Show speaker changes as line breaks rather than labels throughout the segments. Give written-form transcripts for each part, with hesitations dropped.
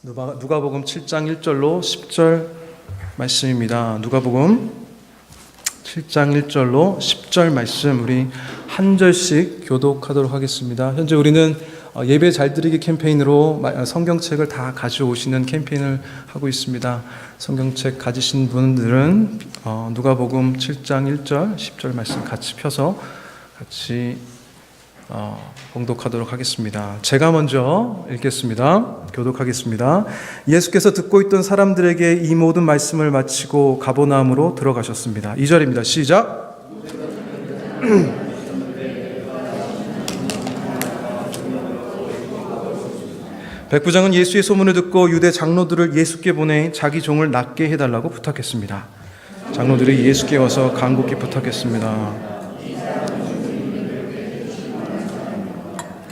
누가복음 7장 1절로 10절 말씀입니다. 누가복음 7장 1절로 10절 말씀 우리 한 절씩 교독하도록 하겠습니다. 현재 우리는 예배 잘 드리기 캠페인으로 성경책을 다 가져오시는 캠페인을 하고 있습니다. 성경책 가지신 분들은 누가복음 7장 1절 10절 말씀 같이 펴서 같이 봉독하도록 하겠습니다. 제가 먼저 읽겠습니다. 교독하겠습니다. 예수께서 듣고 있던 사람들에게 이 모든 말씀을 마치고 가버나움으로 들어가셨습니다. 2절입니다. 시작. 백부장은 예수의 소문을 듣고 유대 장로들을 예수께 보내 자기 종을 낫게 해달라고 부탁했습니다. 장로들이 예수께 와서 간곡히 부탁했습니다.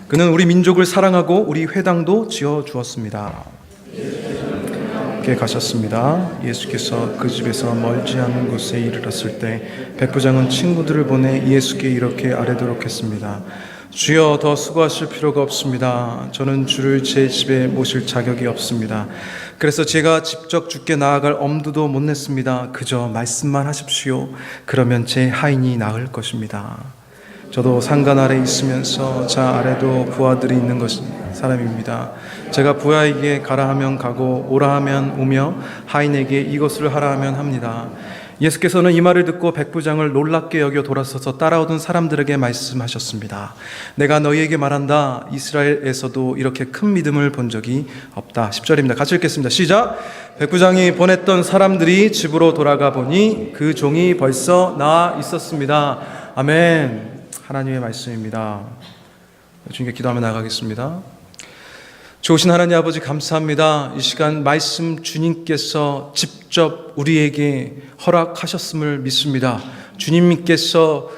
그는 우리 민족을 사랑하고 우리 회당도 지어주었습니다. 가셨습니다. 예수께서 그 집에서 멀지 않은 곳에 이르렀을 때 백부장은 친구들을 보내 예수께 이렇게 아뢰도록 했습니다. 주여, 더 수고하실 필요가 없습니다. 저는 주를 제 집에 모실 자격이 없습니다. 그래서 제가 직접 주께 나아갈 엄두도 못 냈습니다. 그저 말씀만 하십시오. 그러면 제 하인이 나을 것입니다. 저도 상관 아래 있으면서 저 아래도 부하들이 있는 사람입니다. 제가 부하에게 가라 하면 가고 오라 하면 오며 하인에게 이것을 하라 하면 합니다. 예수께서는 이 말을 듣고 백부장을 놀랍게 여겨 돌아서서 따라오던 사람들에게 말씀하셨습니다. 내가 너희에게 말한다. 이스라엘에서도 이렇게 큰 믿음을 본 적이 없다. 10절입니다. 같이 읽겠습니다. 시작. 백부장이 보냈던 사람들이 집으로 돌아가 보니 그 종이 벌써 나와 있었습니다. 아멘. 하나님의 말씀입니다. 주님께 기도하며 나가겠습니다. 좋으신 하나님 아버지, 감사합니다. 이 시간 말씀 주님께서 직접 우리에게 허락하셨음을 믿습니다. 주님께서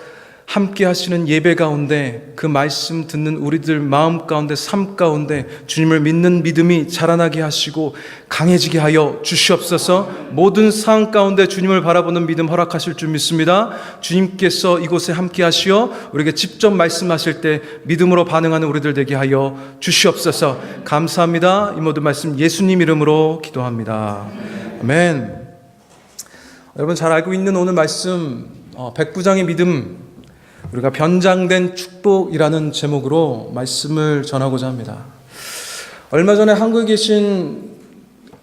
함께 하시는 예배 가운데 그 말씀 듣는 우리들 마음 가운데, 삶 가운데 주님을 믿는 믿음이 자라나게 하시고 강해지게 하여 주시옵소서. 모든 상황 가운데 주님을 바라보는 믿음 허락하실 줄 믿습니다. 주님께서 이곳에 함께 하시어 우리에게 직접 말씀하실 때 믿음으로 반응하는 우리들 되게 하여 주시옵소서. 감사합니다. 이 모든 말씀 예수님 이름으로 기도합니다. 아멘. 여러분 잘 알고 있는 오늘 말씀, 백부장의 믿음, 우리가 변장된 축복이라는 제목으로 말씀을 전하고자 합니다. 얼마 전에 한국에 계신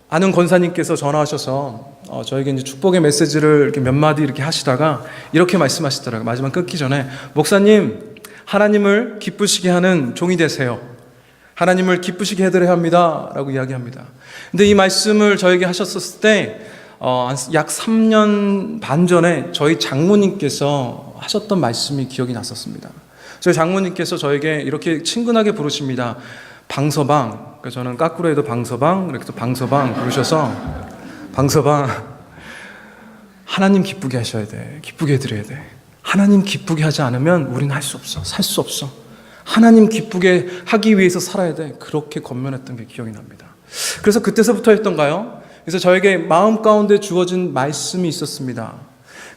아는 권사님께서 전화하셔서 저에게 이제 축복의 메시지를 이렇게 몇 마디 이렇게 하시다가 이렇게 말씀하시더라고요. 마지막 끊기 전에, 목사님, 하나님을 기쁘시게 하는 종이 되세요. 하나님을 기쁘시게 해드려야 합니다. 라고 이야기합니다. 근데 이 말씀을 저에게 하셨을 때 약 3년 반 전에 저희 장모님께서 하셨던 말씀이 기억이 났었습니다. 저희 장모님께서 저에게 이렇게 친근하게 부르십니다. 방서방. 저는 까꾸로 해도 방서방, 이렇게 또 방서방 부르셔서, 방서방, 하나님 기쁘게 하셔야 돼. 기쁘게 해드려야 돼. 하나님 기쁘게 하지 않으면 우리는 할 수 없어. 살 수 없어. 하나님 기쁘게 하기 위해서 살아야 돼. 그렇게 권면했던 게 기억이 납니다. 그래서 그때서부터였던가요? 그래서 저에게 마음 가운데 주어진 말씀이 있었습니다.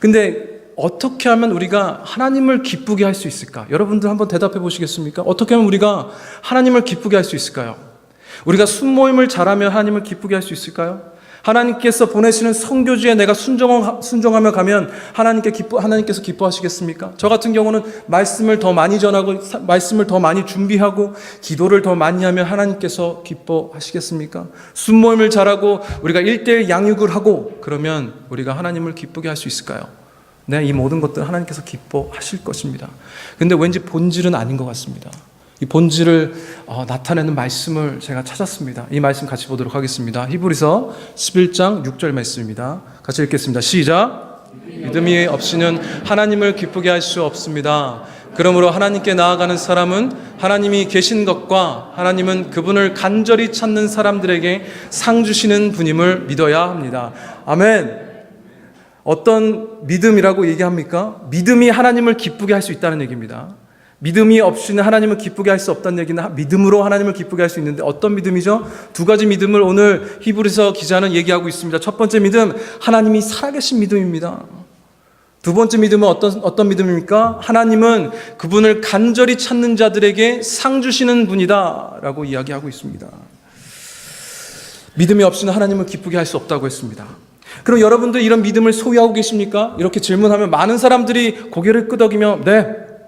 근데 어떻게 하면 우리가 하나님을 기쁘게 할 수 있을까? 여러분들 한번 대답해 보시겠습니까? 어떻게 하면 우리가 하나님을 기쁘게 할 수 있을까요? 우리가 순모임을 잘하면 하나님을 기쁘게 할 수 있을까요? 하나님께서 보내시는 선교지에 내가 순종하며 가면 하나님께서 기뻐하시겠습니까? 저 같은 경우는 말씀을 더 많이 전하고 말씀을 더 많이 준비하고 기도를 더 많이 하면 하나님께서 기뻐하시겠습니까? 순모임을 잘하고 우리가 1:1 양육을 하고 그러면 우리가 하나님을 기쁘게 할 수 있을까요? 네, 이 모든 것들은 하나님께서 기뻐하실 것입니다. 근데 왠지 본질은 아닌 것 같습니다. 이 본질을 나타내는 말씀을 제가 찾았습니다. 이 말씀 같이 보도록 하겠습니다. 히브리서 11장 6절 말씀입니다. 같이 읽겠습니다. 시작. 믿음이 없이는 하나님을 기쁘게 할 수 없습니다. 그러므로 하나님께 나아가는 사람은 하나님이 계신 것과 하나님은 그분을 간절히 찾는 사람들에게 상 주시는 분임을 믿어야 합니다. 아멘. 어떤 믿음이라고 얘기합니까? 믿음이 하나님을 기쁘게 할 수 있다는 얘기입니다. 믿음이 없이는 하나님을 기쁘게 할 수 없다는 얘기는 믿음으로 하나님을 기쁘게 할 수 있는데 어떤 믿음이죠? 두 가지 믿음을 오늘 히브리서 기자는 얘기하고 있습니다. 첫 번째 믿음, 하나님이 살아계신 믿음입니다. 두 번째 믿음은 어떤 믿음입니까? 하나님은 그분을 간절히 찾는 자들에게 상 주시는 분이다 라고 이야기하고 있습니다. 믿음이 없이는 하나님을 기쁘게 할 수 없다고 했습니다. 그럼 여러분들 이런 믿음을 소유하고 계십니까? 이렇게 질문하면 많은 사람들이 고개를 끄덕이며 네,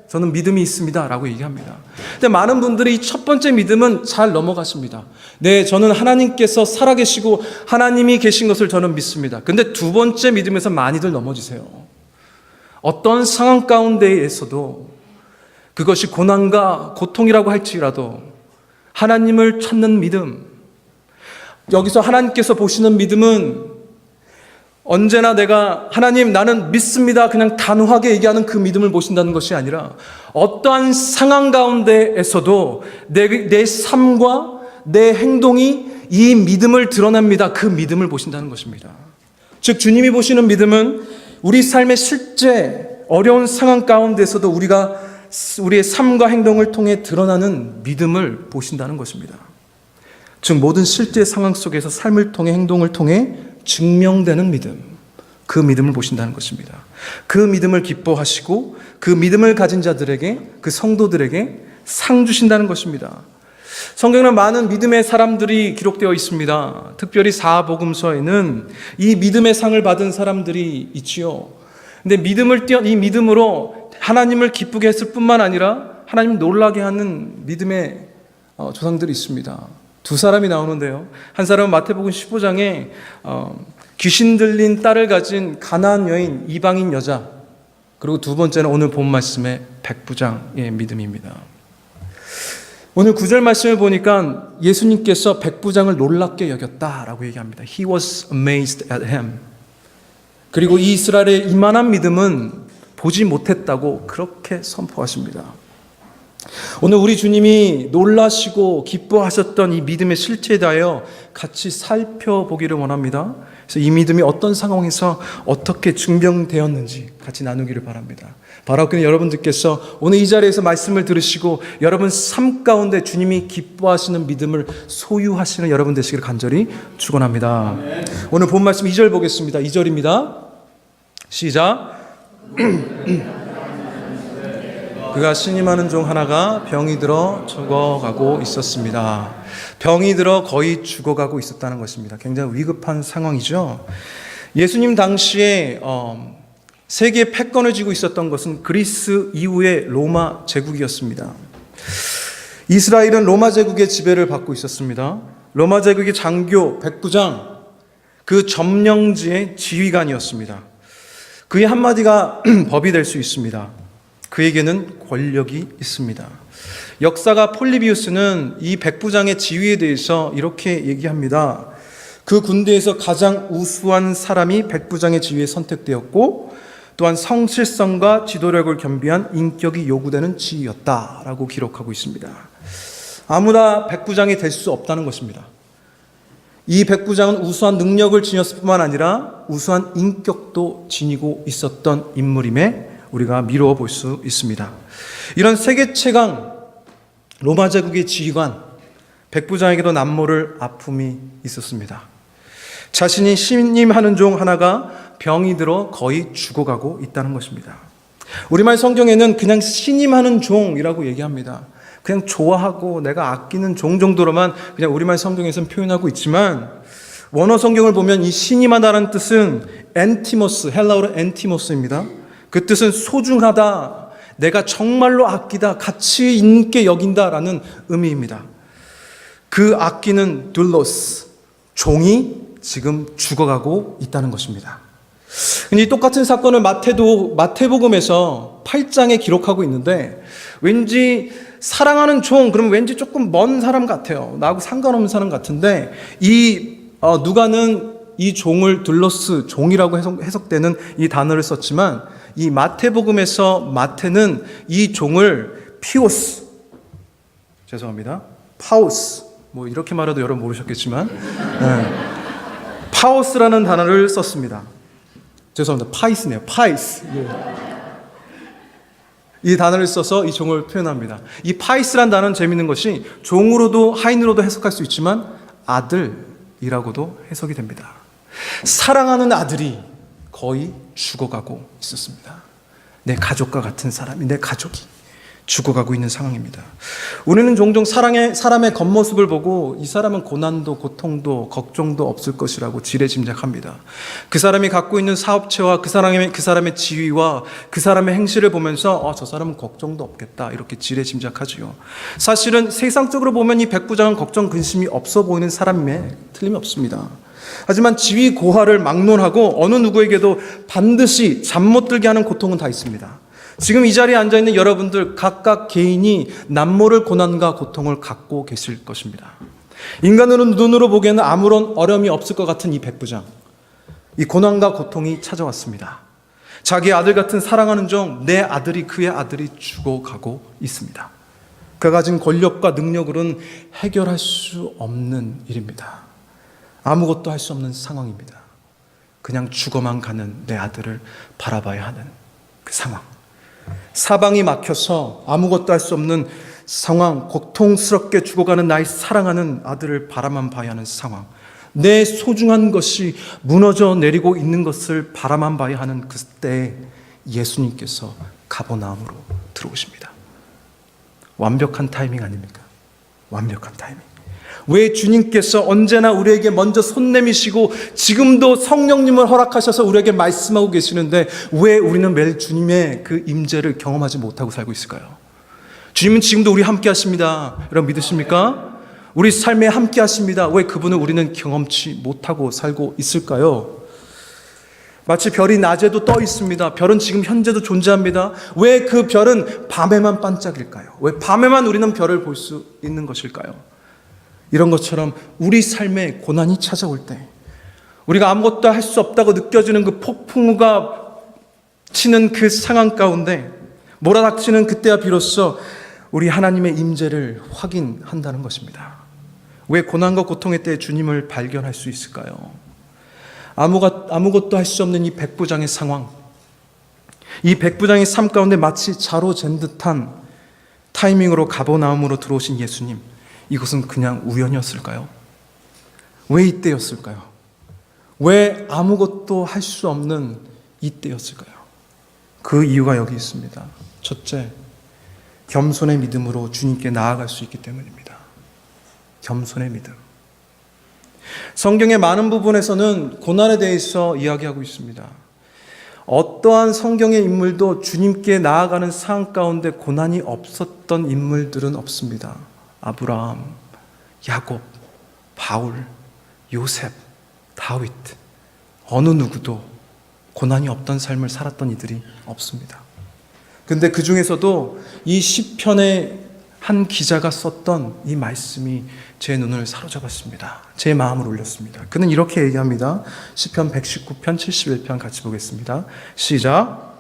저는 믿음이 있습니다 라고 얘기합니다. 근데 많은 분들이 첫 번째 믿음은 잘 넘어가십니다. 네, 저는 하나님께서 살아계시고 하나님이 계신 것을 저는 믿습니다. 근데 두 번째 믿음에서 많이들 넘어지세요. 어떤 상황 가운데에서도 그것이 고난과 고통이라고 할지라도 하나님을 찾는 믿음, 여기서 하나님께서 보시는 믿음은 언제나 내가 하나님 나는 믿습니다 그냥 단호하게 얘기하는 그 믿음을 보신다는 것이 아니라 어떠한 상황 가운데에서도 내 삶과 내 행동이 이 믿음을 드러냅니다. 그 믿음을 보신다는 것입니다. 즉 주님이 보시는 믿음은 우리 삶의 실제 어려운 상황 가운데서도 우리가 우리의 삶과 행동을 통해 드러나는 믿음을 보신다는 것입니다. 즉 모든 실제 상황 속에서 삶을 통해 행동을 통해 증명되는 믿음, 그 믿음을 보신다는 것입니다. 그 믿음을 기뻐하시고 그 믿음을 가진 자들에게, 그 성도들에게 상 주신다는 것입니다. 성경에는 많은 믿음의 사람들이 기록되어 있습니다. 특별히 사복음서에는 이 믿음의 상을 받은 사람들이 있지요. 근데 이 믿음으로 하나님을 기쁘게 했을 뿐만 아니라 하나님을 놀라게 하는 믿음의 조상들이 있습니다. 두 사람이 나오는데요. 한 사람은 마태복음 15장에 귀신 들린 딸을 가진 가나안 여인, 이방인 여자, 그리고 두 번째는 오늘 본 말씀의 백부장의 믿음입니다. 오늘 9절 말씀을 보니까 예수님께서 백부장을 놀랍게 여겼다라고 얘기합니다. He was amazed at him. 그리고 이 이스라엘의 이만한 믿음은 보지 못했다고 그렇게 선포하십니다. 오늘 우리 주님이 놀라시고 기뻐하셨던 이 믿음의 실체에 대하여 같이 살펴보기를 원합니다. 그래서 이 믿음이 어떤 상황에서 어떻게 증명되었는지 같이 나누기를 바랍니다. 바라옵기는 여러분들께서 오늘 이 자리에서 말씀을 들으시고 여러분 삶 가운데 주님이 기뻐하시는 믿음을 소유하시는 여러분 되시기를 간절히 축원합니다. 오늘 본 말씀 2절 보겠습니다. 2절입니다. 시작. 그가 신임하는 종 하나가 병이 들어 죽어가고 있었습니다. 병이 들어 거의 죽어가고 있었다는 것입니다. 굉장히 위급한 상황이죠. 예수님 당시에 세계의 패권을 쥐고 있었던 것은 그리스 이후의 로마 제국이었습니다. 이스라엘은 로마 제국의 지배를 받고 있었습니다. 로마 제국의 장교, 백부장, 그 점령지의 지휘관이었습니다. 그의 한마디가 법이 될 수 있습니다. 그에게는 권력이 있습니다. 역사가 폴리비우스는 이 백부장의 지위에 대해서 이렇게 얘기합니다. 그 군대에서 가장 우수한 사람이 백부장의 지위에 선택되었고 또한 성실성과 지도력을 겸비한 인격이 요구되는 지위였다라고 기록하고 있습니다. 아무나 백부장이 될 수 없다는 것입니다. 이 백부장은 우수한 능력을 지녔을 뿐만 아니라 우수한 인격도 지니고 있었던 인물임에 우리가 미루어 볼 수 있습니다. 이런 세계 최강 로마 제국의 지휘관 백부장에게도 남모를 아픔이 있었습니다. 자신이 신임하는 종 하나가 병이 들어 거의 죽어가고 있다는 것입니다. 우리말 성경에는 그냥 신임하는 종이라고 얘기합니다. 그냥 좋아하고 내가 아끼는 종 정도로만 그냥 우리말 성경에서는 표현하고 있지만 원어 성경을 보면 이 신임하다라는 뜻은 엔티모스, 헬라어로 엔티모스입니다. 그 뜻은 소중하다, 내가 정말로 아끼다, 가치 있게 여긴다라는 의미입니다. 그 아끼는 둘로스, 종이 지금 죽어가고 있다는 것입니다. 이 똑같은 사건을 마태복음에서 8장에 기록하고 있는데 왠지 사랑하는 종, 그러면 왠지 조금 먼 사람 같아요. 나하고 상관없는 사람 같은데 누가는 이 종을 둘로스, 종이라고 해석되는 이 단어를 썼지만 이 마태복음에서 마태는 이 종을 피오스, 죄송합니다, 파우스, 뭐 이렇게 말해도 여러분 모르셨겠지만 파우스라는 단어를 썼습니다. 죄송합니다. 파이스네요. 파이스. 이 단어를 써서 이 종을 표현합니다. 이 파이스란 단어는 재밌는 것이 종으로도 하인으로도 해석할 수 있지만 아들이라고도 해석이 됩니다. 사랑하는 아들이 거의 죽어가고 있었습니다. 내 가족과 같은 사람이, 내 가족이 죽어가고 있는 상황입니다. 우리는 종종 사람의 겉모습을 보고 이 사람은 고난도 고통도 걱정도 없을 것이라고 지레짐작합니다. 그 사람이 갖고 있는 사업체와 그 사람의 지위와 그 사람의 행실을 보면서 저 사람은 걱정도 없겠다 이렇게 지레짐작하지요. 사실은 세상적으로 보면 이 백부장은 걱정 근심이 없어 보이는 사람임에 틀림이 없습니다. 하지만 지위 고하를 막론하고 어느 누구에게도 반드시 잠 못 들게 하는 고통은 다 있습니다. 지금 이 자리에 앉아있는 여러분들 각각 개인이 남모를 고난과 고통을 갖고 계실 것입니다. 인간으로 눈으로 보기에는 아무런 어려움이 없을 것 같은 이 백부장, 이 고난과 고통이 찾아왔습니다. 자기 아들 같은 사랑하는 종, 내 아들이 그의 아들이 죽어가고 있습니다. 그가 가진 권력과 능력으로는 해결할 수 없는 일입니다. 아무것도 할 수 없는 상황입니다. 그냥 죽어만 가는 내 아들을 바라봐야 하는 그 상황. 사방이 막혀서 아무것도 할 수 없는 상황, 고통스럽게 죽어가는 나의 사랑하는 아들을 바라만 봐야 하는 상황, 내 소중한 것이 무너져 내리고 있는 것을 바라만 봐야 하는 그때 예수님께서 가버나움으로 들어오십니다. 완벽한 타이밍 아닙니까? 완벽한 타이밍. 왜 주님께서 언제나 우리에게 먼저 손 내미시고 지금도 성령님을 허락하셔서 우리에게 말씀하고 계시는데 왜 우리는 매일 주님의 그 임재를 경험하지 못하고 살고 있을까요? 주님은 지금도 우리 함께 하십니다. 여러분 믿으십니까? 우리 삶에 함께 하십니다. 왜 그분을 우리는 경험치 못하고 살고 있을까요? 마치 별이 낮에도 떠 있습니다. 별은 지금 현재도 존재합니다. 왜 그 별은 밤에만 반짝일까요? 왜 밤에만 우리는 별을 볼 수 있는 것일까요? 이런 것처럼 우리 삶에 고난이 찾아올 때 우리가 아무것도 할 수 없다고 느껴지는 그 폭풍우가 치는 그 상황 가운데 몰아닥치는 그때야 비로소 우리 하나님의 임재를 확인한다는 것입니다. 왜 고난과 고통의 때에 주님을 발견할 수 있을까요? 아무것도 할 수 없는 이 백부장의 상황, 이 백부장의 삶 가운데 마치 자로 잰 듯한 타이밍으로 가버나움으로 들어오신 예수님, 이것은 그냥 우연이었을까요? 왜 이때였을까요? 왜 아무것도 할 수 없는 이때였을까요? 그 이유가 여기 있습니다. 첫째, 겸손의 믿음으로 주님께 나아갈 수 있기 때문입니다. 겸손의 믿음. 성경의 많은 부분에서는 고난에 대해서 이야기하고 있습니다. 어떠한 성경의 인물도 주님께 나아가는 상황 가운데 고난이 없었던 인물들은 없습니다. 아브라함, 야곱, 바울, 요셉, 다윗, 어느 누구도 고난이 없던 삶을 살았던 이들이 없습니다. 근데 그 중에서도 이 시편의 한 기자가 썼던 이 말씀이 제 눈을 사로잡았습니다. 제 마음을 울렸습니다. 그는 이렇게 얘기합니다. 시편 119편 71편 같이 보겠습니다. 시작.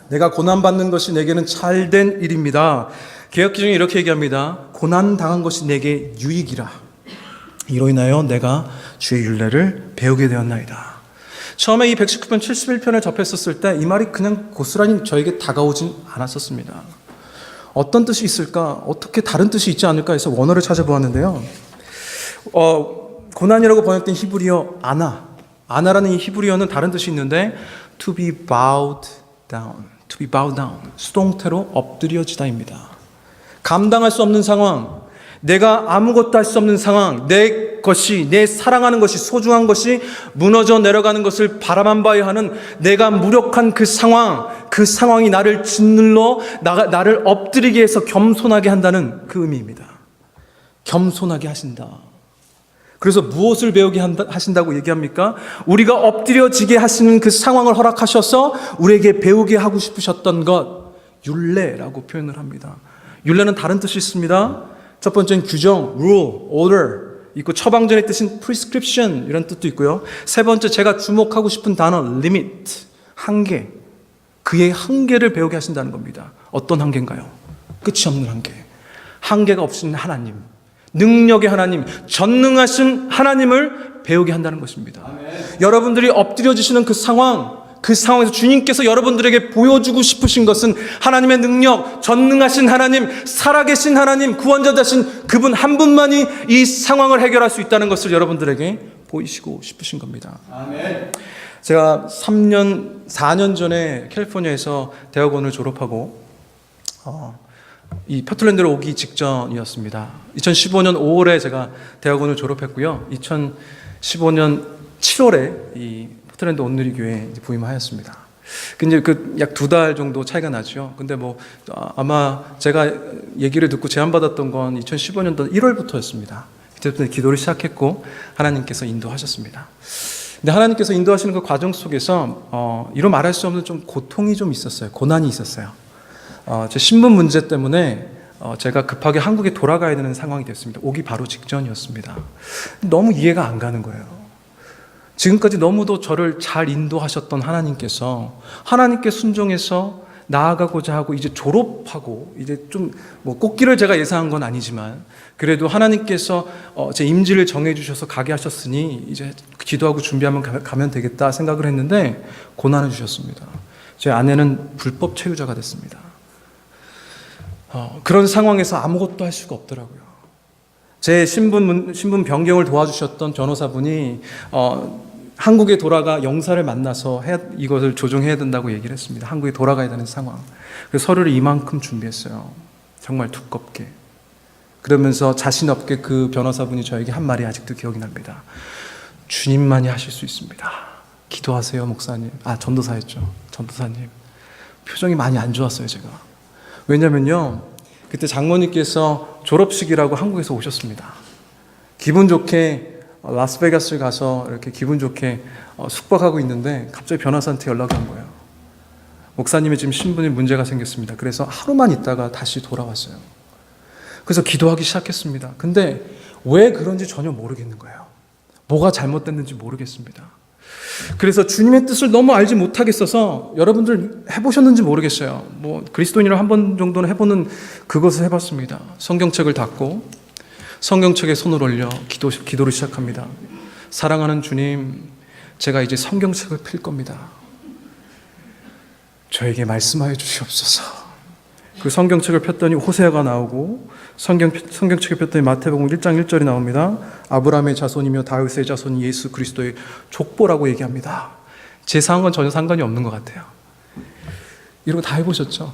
내가 고난받는 것이 내게는 잘된 일입니다. 개역기준이 이렇게 얘기합니다. 고난당한 것이 내게 유익이라. 이로 인하여 내가 주의 율례를 배우게 되었나이다. 처음에 이 119편 71편을 접했었을 때 이 말이 그냥 고스란히 저에게 다가오진 않았었습니다. 어떤 뜻이 있을까? 어떻게 다른 뜻이 있지 않을까 해서 원어를 찾아보았는데요. 고난이라고 번역된 히브리어 아나라는 이 히브리어는 다른 뜻이 있는데 to be bowed down, to be bowed down, 수동태로 엎드려지다입니다. 감당할 수 없는 상황, 내가 아무것도 할 수 없는 상황, 내 사랑하는 것이, 소중한 것이 무너져 내려가는 것을 바라만 봐야 하는 내가 무력한 그 상황이 나를 짓눌러 나를 엎드리게 해서 겸손하게 한다는 그 의미입니다. 겸손하게 하신다. 그래서 무엇을 배우게 하신다고 얘기합니까? 우리가 엎드려지게 하시는 그 상황을 허락하셔서 우리에게 배우게 하고 싶으셨던 것, 율례라고 표현을 합니다. 율례는 다른 뜻이 있습니다. 첫 번째는 규정, rule, order 있고, 처방전의 뜻인 prescription 이런 뜻도 있고요. 세 번째, 제가 주목하고 싶은 단어 limit, 한계. 그의 한계를 배우게 하신다는 겁니다. 어떤 한계인가요? 끝이 없는 한계. 한계가 없으신 하나님, 능력의 하나님, 전능하신 하나님을 배우게 한다는 것입니다. 아멘. 여러분들이 엎드려지시는 그 상황에서 주님께서 여러분들에게 보여주고 싶으신 것은 하나님의 능력, 전능하신 하나님, 살아계신 하나님, 구원자 되신 그분 한 분만이 이 상황을 해결할 수 있다는 것을 여러분들에게 보이시고 싶으신 겁니다. 아멘. 제가 4년 전에 캘리포니아에서 대학원을 졸업하고 이 포틀랜드로 오기 직전이었습니다. 2015년 5월에 제가 대학원을 졸업했고요. 2015년 7월에 이 포틀랜드 온누리교회에 부임하였습니다. 근데 약 2달 정도 차이가 나죠. 근데 아마 제가 얘기를 듣고 제안받았던 건 2015년도 1월부터였습니다. 그때부터 기도를 시작했고 하나님께서 인도하셨습니다. 근데 하나님께서 인도하시는 그 과정 속에서 이로 말할 수 없는 좀 고통이 좀 있었어요. 고난이 있었어요. 제 신분 문제 때문에 제가 급하게 한국에 돌아가야 되는 상황이 됐습니다. 오기 바로 직전이었습니다. 너무 이해가 안 가는 거예요. 지금까지 너무도 저를 잘 인도하셨던 하나님께서 하나님께 순종해서 나아가고자 하고 이제 졸업하고 이제 좀 꽃길을 제가 예상한 건 아니지만 그래도 하나님께서 제 임지를 정해 주셔서 가게 하셨으니 이제 기도하고 준비하면 가면 되겠다 생각을 했는데 고난을 주셨습니다. 제 아내는 불법 체류자가 됐습니다. 그런 상황에서 아무것도 할 수가 없더라고요. 제 신분 변경을 도와주셨던 변호사분이 한국에 돌아가 영사를 만나서 이것을 조정해야 된다고 얘기를 했습니다. 한국에 돌아가야 되는 상황. 그래서 서류를 이만큼 준비했어요. 정말 두껍게. 그러면서 자신 없게 그 변호사분이 저에게 한 말이 아직도 기억이 납니다. 주님만이 하실 수 있습니다. 기도하세요, 목사님. 전도사였죠. 전도사님. 표정이 많이 안 좋았어요, 제가. 왜냐면요, 그때 장모님께서 졸업식이라고 한국에서 오셨습니다. 기분 좋게 라스베가스를 가서 이렇게 기분 좋게 숙박하고 있는데 갑자기 변호사한테 연락이 온 거예요. 목사님이 지금 신분에 문제가 생겼습니다. 그래서 하루만 있다가 다시 돌아왔어요. 그래서 기도하기 시작했습니다. 근데 왜 그런지 전혀 모르겠는 거예요. 뭐가 잘못됐는지 모르겠습니다. 그래서 주님의 뜻을 너무 알지 못하겠어서 여러분들 해보셨는지 모르겠어요. 그리스도인으로 한 번 정도는 해보는 그것을 해봤습니다. 성경책을 닫고 성경책에 손을 올려 기도를 시작합니다. 사랑하는 주님, 제가 이제 성경책을 펼 겁니다. 저에게 말씀하여 주시옵소서. 그 성경책을 폈더니 호세아가 나오고 성경책을 폈더니 마태복음 1장 1절이 나옵니다. 아브라함의 자손이며 다윗의 자손이 예수 그리스도의 족보라고 얘기합니다. 제 상황은 전혀 상관이 없는 것 같아요. 이런 거 다 해보셨죠?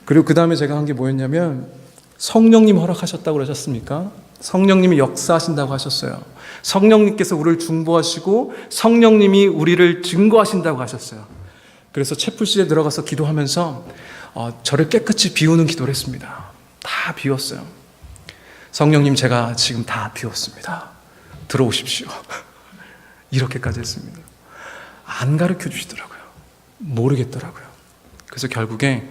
그리고 그 다음에 제가 한 게 뭐였냐면 성령님 허락하셨다고 그러셨습니까? 성령님이 역사하신다고 하셨어요. 성령님께서 우리를 중보하시고 성령님이 우리를 증거하신다고 하셨어요. 그래서 채플실에 들어가서 기도하면서 저를 깨끗이 비우는 기도를 했습니다. 다 비웠어요. 성령님, 제가 지금 다 비웠습니다. 들어오십시오. 이렇게까지 했습니다. 안 가르쳐 주시더라고요. 모르겠더라고요. 그래서 결국에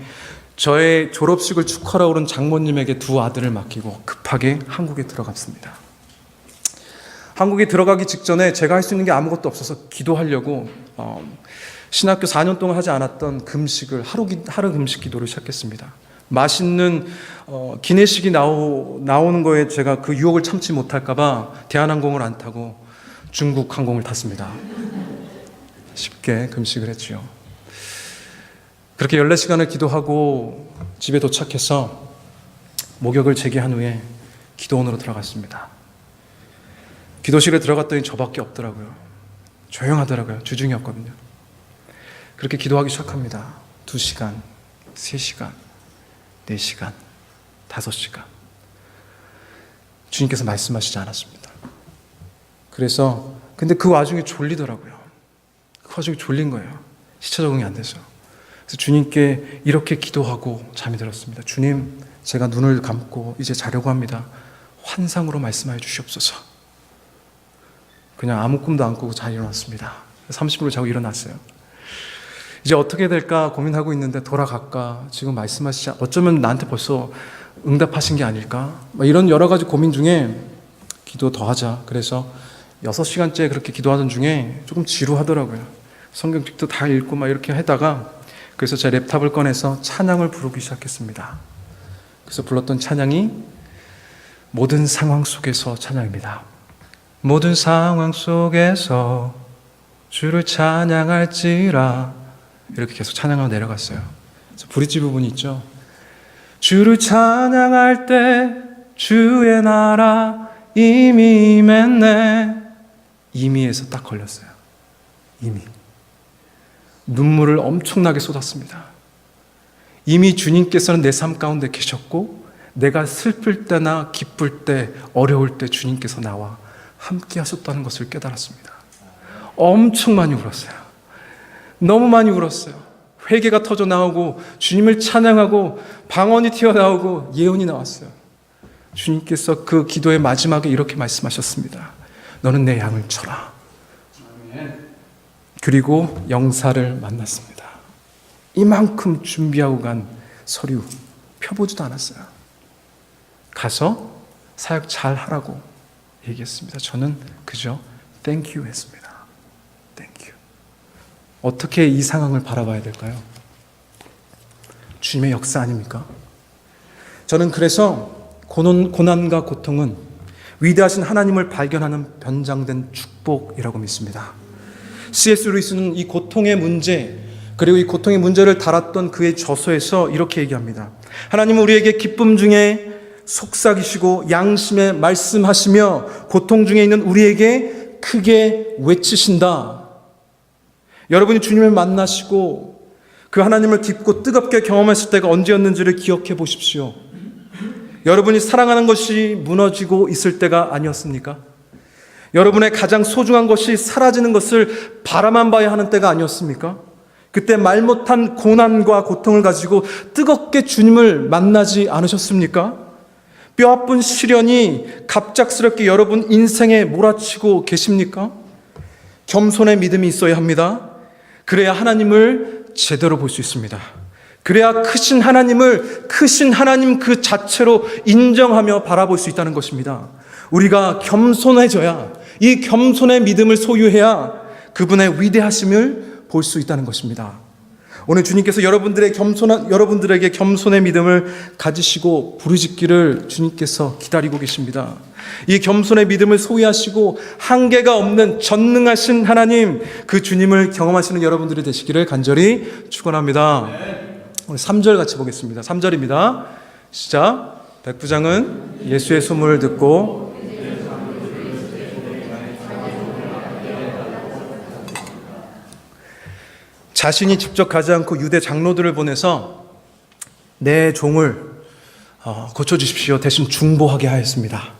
저의 졸업식을 축하하러 오른 장모님에게 2 아들을 맡기고 급하게 한국에 들어갔습니다. 한국에 들어가기 직전에 제가 할 수 있는 게 아무것도 없어서 기도하려고 신학교 4년 동안 하지 않았던 금식을 하루 금식 기도를 시작했습니다. 맛있는 기내식이 나오는 거에 제가 그 유혹을 참지 못할까 봐 대한항공을 안 타고 중국 항공을 탔습니다. 쉽게 금식을 했지요. 그렇게 14시간을 기도하고 집에 도착해서 목욕을 재개한 후에 기도원으로 들어갔습니다. 기도실에 들어갔더니 저밖에 없더라고요. 조용하더라고요. 주중이었거든요. 그렇게 기도하기 시작합니다. 2시간, 3시간, 4시간, 5시간. 주님께서 말씀하시지 않았습니다. 근데 그 와중에 졸리더라고요. 그 와중에 졸린 거예요. 시차 적응이 안 돼서. 그래서 주님께 이렇게 기도하고 잠이 들었습니다. 주님, 제가 눈을 감고 이제 자려고 합니다. 환상으로 말씀하여 주시옵소서. 그냥 아무 꿈도 안 꾸고 잘 일어났습니다. 30분을 자고 일어났어요. 이제 어떻게 될까 고민하고 있는데 돌아갈까? 지금 말씀하시지 어쩌면 나한테 벌써 응답하신 게 아닐까? 이런 여러 가지 고민 중에 기도 더 하자. 그래서 6시간째 그렇게 기도하던 중에 조금 지루하더라고요. 성경책도 다 읽고 이렇게 하다가 그래서 제 랩탑을 꺼내서 찬양을 부르기 시작했습니다. 그래서 불렀던 찬양이 모든 상황 속에서 찬양입니다. 모든 상황 속에서 주를 찬양할지라. 이렇게 계속 찬양하고 내려갔어요. 그래서 브릿지 부분이 있죠. 주를 찬양할 때 주의 나라 이미 임했네. 이미에서 딱 걸렸어요. 이미 눈물을 엄청나게 쏟았습니다. 이미 주님께서는 내 삶 가운데 계셨고 내가 슬플 때나 기쁠 때 어려울 때 주님께서 나와 함께 하셨다는 것을 깨달았습니다. 엄청 많이 울었어요. 너무 많이 울었어요. 회개가 터져 나오고 주님을 찬양하고 방언이 튀어나오고 예언이 나왔어요. 주님께서 그 기도의 마지막에 이렇게 말씀하셨습니다. 너는 내 양을 쳐라. 그리고 영사를 만났습니다. 이만큼 준비하고 간 서류 펴보지도 않았어요. 가서 사역 잘 하라고 얘기했습니다. 저는 그저 땡큐 했습니다. 땡큐. 어떻게 이 상황을 바라봐야 될까요? 주님의 역사 아닙니까? 저는 그래서 고난과 고통은 위대하신 하나님을 발견하는 변장된 축복이라고 믿습니다. C.S. 루이스는 이 고통의 문제, 그리고 이 고통의 문제를 달았던 그의 저서에서 이렇게 얘기합니다. 하나님은 우리에게 기쁨 중에 속삭이시고 양심에 말씀하시며 고통 중에 있는 우리에게 크게 외치신다. 여러분이 주님을 만나시고 그 하나님을 깊고 뜨겁게 경험했을 때가 언제였는지를 기억해 보십시오. 여러분이 사랑하는 것이 무너지고 있을 때가 아니었습니까? 여러분의 가장 소중한 것이 사라지는 것을 바라만 봐야 하는 때가 아니었습니까? 그때 말 못한 고난과 고통을 가지고 뜨겁게 주님을 만나지 않으셨습니까? 뼈아픈 시련이 갑작스럽게 여러분 인생에 몰아치고 계십니까? 겸손의 믿음이 있어야 합니다. 그래야 하나님을 제대로 볼 수 있습니다. 그래야 크신 하나님 그 자체로 인정하며 바라볼 수 있다는 것입니다. 우리가 겸손해져야, 이 겸손의 믿음을 소유해야 그분의 위대하심을 볼 수 있다는 것입니다. 오늘 주님께서 여러분들에게 겸손의 믿음을 가지시고 부르짖기를 주님께서 기다리고 계십니다. 이 겸손의 믿음을 소유하시고 한계가 없는 전능하신 하나님, 그 주님을 경험하시는 여러분들이 되시기를 간절히 축원합니다. 오늘 3절 같이 보겠습니다. 3절입니다. 시작. 백부장은 예수의 소문을 듣고 자신이 직접 가지 않고 유대 장로들을 보내서 내 종을 고쳐주십시오. 대신 중보하게 하였습니다.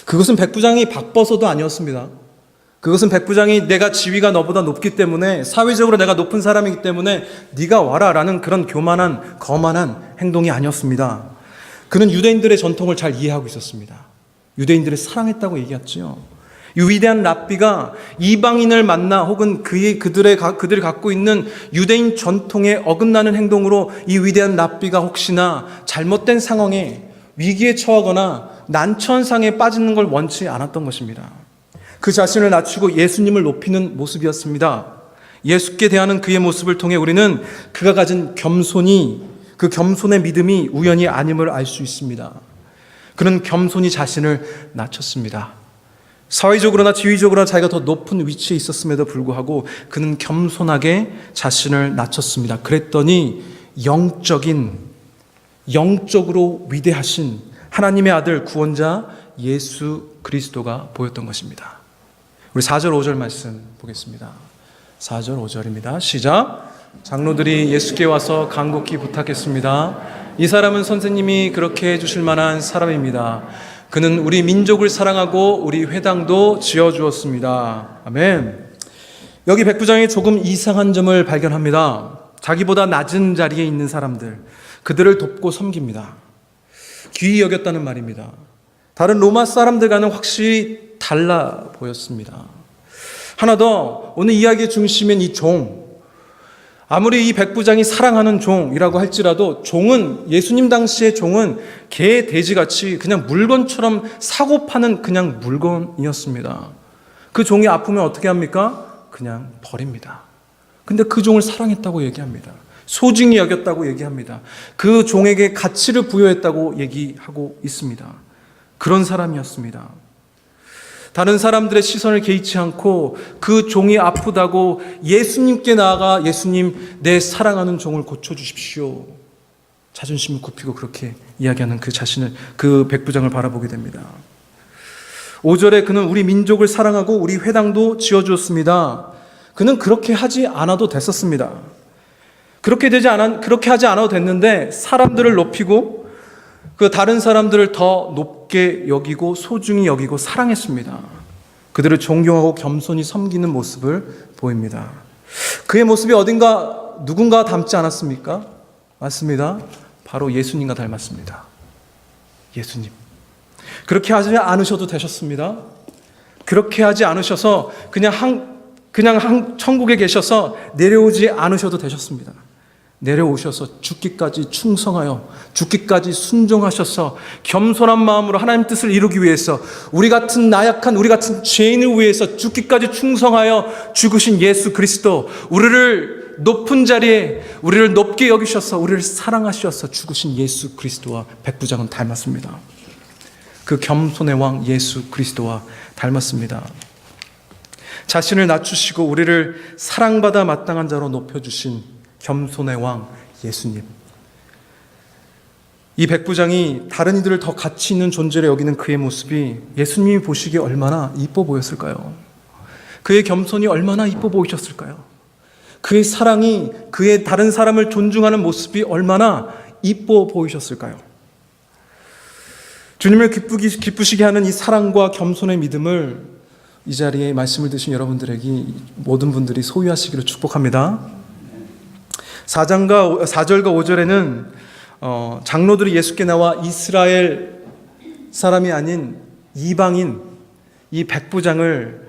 그것은 백부장이 바빠서도 아니었습니다. 그것은 백부장이 내가 지위가 너보다 높기 때문에, 사회적으로 내가 높은 사람이기 때문에 네가 와라 라는 그런 교만한 거만한 행동이 아니었습니다. 그는 유대인들의 전통을 잘 이해하고 있었습니다. 유대인들을 사랑했다고 얘기했죠. 이 위대한 랍비가 이방인을 만나 혹은 그들이 갖고 있는 유대인 전통에 어긋나는 행동으로 이 위대한 랍비가 혹시나 잘못된 상황에 위기에 처하거나 난처상에 빠지는 걸 원치 않았던 것입니다. 그 자신을 낮추고 예수님을 높이는 모습이었습니다. 예수께 대하는 그의 모습을 통해 우리는 그가 가진 그 겸손의 믿음이 우연이 아님을 알 수 있습니다. 그는 겸손히 자신을 낮췄습니다. 사회적으로나 지위적으로나 자기가 더 높은 위치에 있었음에도 불구하고 그는 겸손하게 자신을 낮췄습니다. 그랬더니 영적으로 위대하신 하나님의 아들 구원자 예수 그리스도가 보였던 것입니다. 우리 4절 5절 말씀 보겠습니다. 4절 5절입니다. 시작. 장로들이 예수께 와서 간곡히 부탁했습니다. 이 사람은 선생님이 그렇게 해주실 만한 사람입니다. 그는 우리 민족을 사랑하고 우리 회당도 지어주었습니다. 아멘. 여기 백부장이 조금 이상한 점을 발견합니다. 자기보다 낮은 자리에 있는 사람들, 그들을 돕고 섬깁니다. 귀히 여겼다는 말입니다. 다른 로마 사람들과는 확실히 달라 보였습니다. 하나 더, 오늘 이야기의 중심인 이 종, 아무리 이 백부장이 사랑하는 종이라고 할지라도 종은, 예수님 당시의 종은 개, 돼지같이 그냥 물건처럼 사고 파는 그냥 물건이었습니다. 그 종이 아프면 어떻게 합니까? 그냥 버립니다. 근데 그 종을 사랑했다고 얘기합니다. 소중히 여겼다고 얘기합니다. 그 종에게 가치를 부여했다고 얘기하고 있습니다. 그런 사람이었습니다. 다른 사람들의 시선을 개의치 않고 그 종이 아프다고 예수님께 나아가 예수님, 내 사랑하는 종을 고쳐주십시오. 자존심을 굽히고 그렇게 이야기하는 그 백부장을 바라보게 됩니다. 5절에 그는 우리 민족을 사랑하고 우리 회당도 지어주었습니다. 그는 그렇게 하지 않아도 됐었습니다. 그렇게 하지 않아도 됐는데 사람들을 높이고 그 다른 사람들을 더 높게 여기고 소중히 여기고 사랑했습니다. 그들을 존경하고 겸손히 섬기는 모습을 보입니다. 그의 모습이 어딘가 누군가 닮지 않았습니까? 맞습니다. 바로 예수님과 닮았습니다. 예수님. 그렇게 하지 않으셔도 되셨습니다. 그렇게 하지 않으셔서 그냥 천국에 계셔서 내려오지 않으셔도 되셨습니다. 내려오셔서 죽기까지 충성하여 죽기까지 순종하셔서 겸손한 마음으로 하나님 뜻을 이루기 위해서 우리 같은 나약한 우리 같은 죄인을 위해서 죽기까지 충성하여 죽으신 예수 그리스도, 우리를 높은 자리에 우리를 높게 여기셔서 우리를 사랑하셔서 죽으신 예수 그리스도와 백부장은 닮았습니다. 그 겸손의 왕 예수 그리스도와 닮았습니다. 자신을 낮추시고 우리를 사랑받아 마땅한 자로 높여주신 겸손의 왕 예수님. 이 백부장이 다른 이들을 더 가치 있는 존재로 여기는 그의 모습이 예수님이 보시기에 얼마나 이뻐 보였을까요? 그의 겸손이 얼마나 이뻐 보이셨을까요? 그의 사랑이 그의 다른 사람을 존중하는 모습이 얼마나 이뻐 보이셨을까요? 주님을 기쁘시게 하는 이 사랑과 겸손의 믿음을 이 자리에 말씀을 드신 여러분들에게 모든 분들이 소유하시기를 축복합니다. 4절과 5절에는 장로들이 예수께 나와 이스라엘 사람이 아닌 이방인 이 백부장을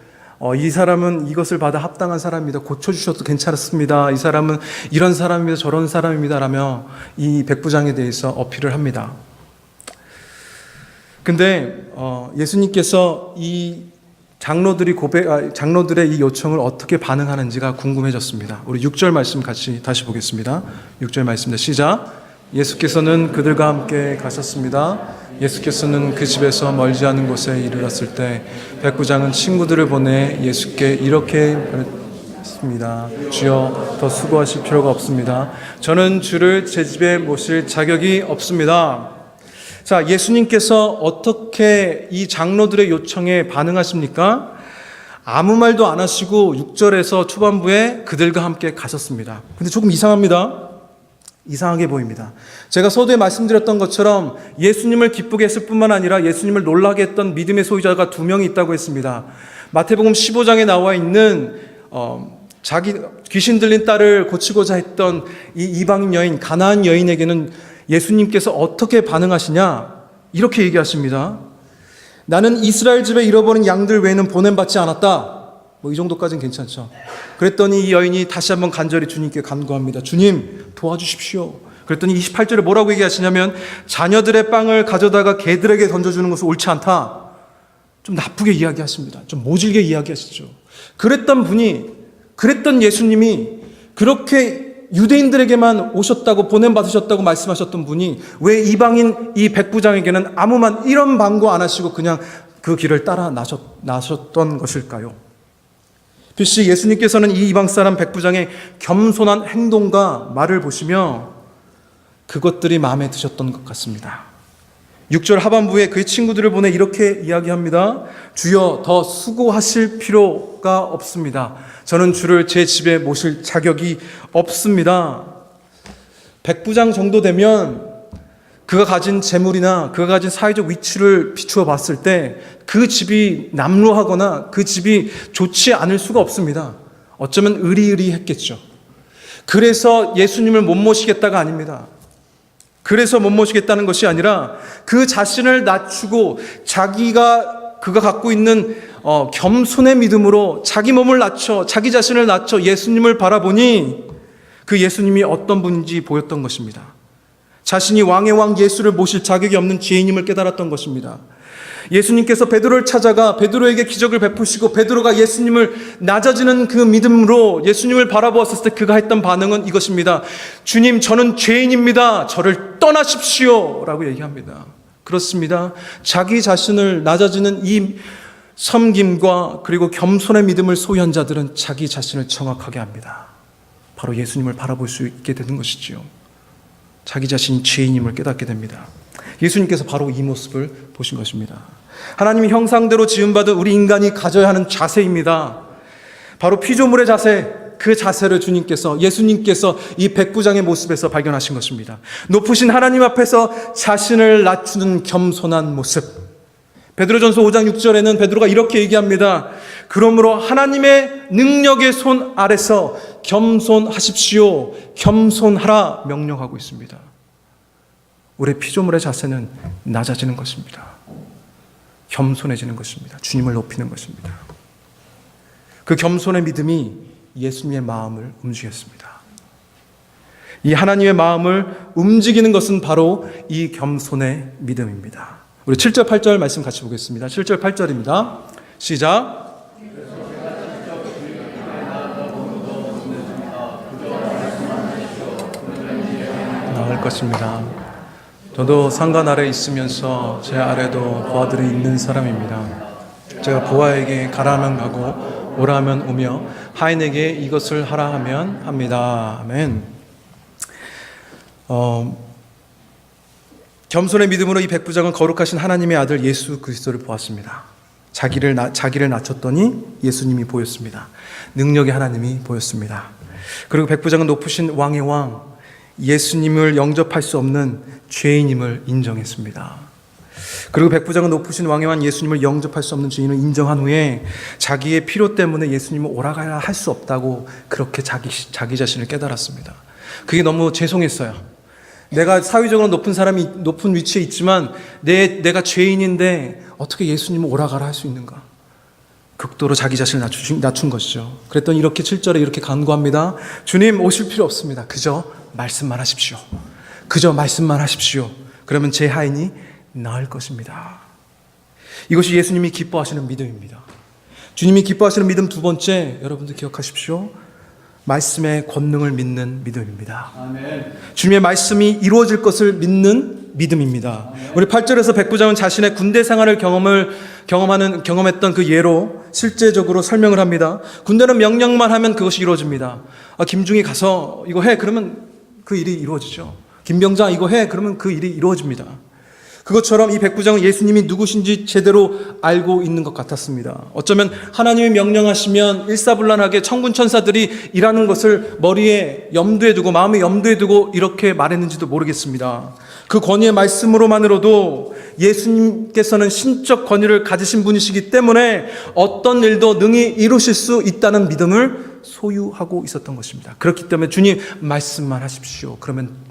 이 사람은 이것을 받아 합당한 사람입니다. 고쳐주셔도 괜찮습니다. 이 사람은 이런 사람입니다. 저런 사람입니다. 라며 이 백부장에 대해서 어필을 합니다. 근데 예수님께서 이 장로들의 이 요청을 어떻게 반응하는지가 궁금해졌습니다. 우리 6절 말씀 같이 다시 보겠습니다. 6절 말씀입니다. 시작. 예수께서는 그들과 함께 가셨습니다. 예수께서는 그 집에서 멀지 않은 곳에 이르렀을 때 백부장은 친구들을 보내 예수께 이렇게 말했습니다. 주여, 더 수고하실 필요가 없습니다. 저는 주를 제 집에 모실 자격이 없습니다. 자, 예수님께서 어떻게 이 장로들의 요청에 반응하십니까? 아무 말도 안 하시고 6절에서 초반부에 그들과 함께 가셨습니다. 근데 조금 이상합니다. 이상하게 보입니다. 제가 서두에 말씀드렸던 것처럼 예수님을 기쁘게 했을 뿐만 아니라 예수님을 놀라게 했던 믿음의 소유자가 2명이 있다고 했습니다. 마태복음 15장에 나와 있는 자기 귀신 들린 딸을 고치고자 했던 이 이방인 여인, 가나안 여인에게는 예수님께서 어떻게 반응하시냐? 이렇게 얘기하십니다. 나는 이스라엘 집에 잃어버린 양들 외에는 보냄받지 않았다. 이 정도까지는 괜찮죠. 그랬더니 이 여인이 다시 한번 간절히 주님께 간구합니다. 주님, 도와주십시오. 그랬더니 28절에 뭐라고 얘기하시냐면 자녀들의 빵을 가져다가 개들에게 던져주는 것은 옳지 않다. 좀 나쁘게 이야기하십니다. 좀 모질게 이야기하시죠. 그랬던 예수님이 그렇게 유대인들에게만 오셨다고 보냄받으셨다고 말씀하셨던 분이 왜 이방인 이 백부장에게는 이런 방구 안 하시고 그냥 그 길을 따라 나셨던 것일까요? 필시 예수님께서는 이 이방 사람 백부장의 겸손한 행동과 말을 보시며 그것들이 마음에 드셨던 것 같습니다. 6절 하반부에 그의 친구들을 보내 이렇게 이야기합니다. 주여, 더 수고하실 필요가 없습니다. 저는 주를 제 집에 모실 자격이 없습니다. 백부장 정도 되면 그가 가진 재물이나 그가 가진 사회적 위치를 비추어 봤을 때 그 집이 남루하거나 그 집이 좋지 않을 수가 없습니다. 어쩌면 의리의리했겠죠. 그래서 예수님을 못 모시겠다가 아닙니다. 그래서 못 모시겠다는 것이 아니라 그 자신을 낮추고 그가 갖고 있는 겸손의 믿음으로 자기 몸을 낮춰 자기 자신을 낮춰 예수님을 바라보니 그 예수님이 어떤 분인지 보였던 것입니다. 자신이 왕의 왕 예수를 모실 자격이 없는 죄인임을 깨달았던 것입니다. 예수님께서 베드로를 찾아가 베드로에게 기적을 베푸시고 베드로가 예수님을 낮아지는 그 믿음으로 예수님을 바라보았을 때 그가 했던 반응은 이것입니다. 주님, 저는 죄인입니다. 저를 떠나십시오 라고 얘기합니다. 그렇습니다. 자기 자신을 낮아지는 이 섬김과 그리고 겸손의 믿음을 소유한 자들은 자기 자신을 정확하게 합니다. 바로 예수님을 바라볼 수 있게 되는 것이지요. 자기 자신이 죄인임을 깨닫게 됩니다. 예수님께서 바로 이 모습을 보신 것입니다. 하나님의 형상대로 지음받은 우리 인간이 가져야 하는 자세입니다. 바로 피조물의 자세, 그 자세를 예수님께서 이 백부장의 모습에서 발견하신 것입니다. 높으신 하나님 앞에서 자신을 낮추는 겸손한 모습. 베드로전서 5장 6절에는 베드로가 이렇게 얘기합니다. 그러므로 하나님의 능력의 손 아래서 겸손하십시오. 겸손하라 명령하고 있습니다. 우리 피조물의 자세는 낮아지는 것입니다. 겸손해지는 것입니다. 주님을 높이는 것입니다. 그 겸손의 믿음이 예수님의 마음을 움직였습니다. 이 하나님의 마음을 움직이는 것은 바로 이 겸손의 믿음입니다. 우리 7절 8절 말씀 같이 보겠습니다. 7절 8절입니다. 시작. 나을 것입니다. 저도 상관 아래 있으면서 제 아래도 부하들이 있는 사람입니다. 제가 부하에게 가라면 가고 오라면 오며 하인에게 이것을 하라 하면 합니다. 아멘. 겸손의 믿음으로 이 백부장은 거룩하신 하나님의 아들 예수 그리스도를 보았습니다. 자기를 낮췄더니 예수님이 보였습니다. 능력의 하나님이 보였습니다. 그리고 백부장은 높으신 왕의 왕 예수님을 영접할 수 없는 죄인임을 인정했습니다. 그리고 백부장은 높으신 왕의 왕 예수님을 영접할 수 없는 죄인을 인정한 후에 자기의 필요 때문에 예수님을 오라가야 할 수 없다고 그렇게 자기 자신을 깨달았습니다. 그게 너무 죄송했어요. 내가 사회적으로 높은 위치에 있지만 내가 죄인인데 어떻게 예수님을 오라가라 할 수 있는가? 극도로 자기 자신을 낮춘 것이죠. 그랬더니 이렇게 7절에 이렇게 간구합니다. 주님 오실 필요 없습니다. 그저 말씀만 하십시오. 그저 말씀만 하십시오. 그러면 제 하인이 나을 것입니다. 이것이 예수님이 기뻐하시는 믿음입니다. 주님이 기뻐하시는 믿음 두 번째, 여러분들 기억하십시오. 말씀의 권능을 믿는 믿음입니다. 아멘. 주님의 말씀이 이루어질 것을 믿는 믿음입니다. 아멘. 우리 8절에서 백부장은 자신의 군대 생활을 경험했던 그 예로 실제적으로 설명을 합니다. 군대는 명령만 하면 그것이 이루어집니다. 김중이 가서 이거 해 그러면 그 일이 이루어지죠. 김병장 이거 해 그러면 그 일이 이루어집니다. 그것처럼 이 백부장은 예수님이 누구신지 제대로 알고 있는 것 같았습니다. 어쩌면 하나님이 명령하시면 일사불란하게 천군 천사들이 일하는 것을 머리에 염두에 두고 마음에 염두에 두고 이렇게 말했는지도 모르겠습니다. 그 권위의 말씀으로만으로도 예수님께서는 신적 권위를 가지신 분이시기 때문에 어떤 일도 능히 이루실 수 있다는 믿음을 소유하고 있었던 것입니다. 그렇기 때문에 주님 말씀만 하십시오. 그러면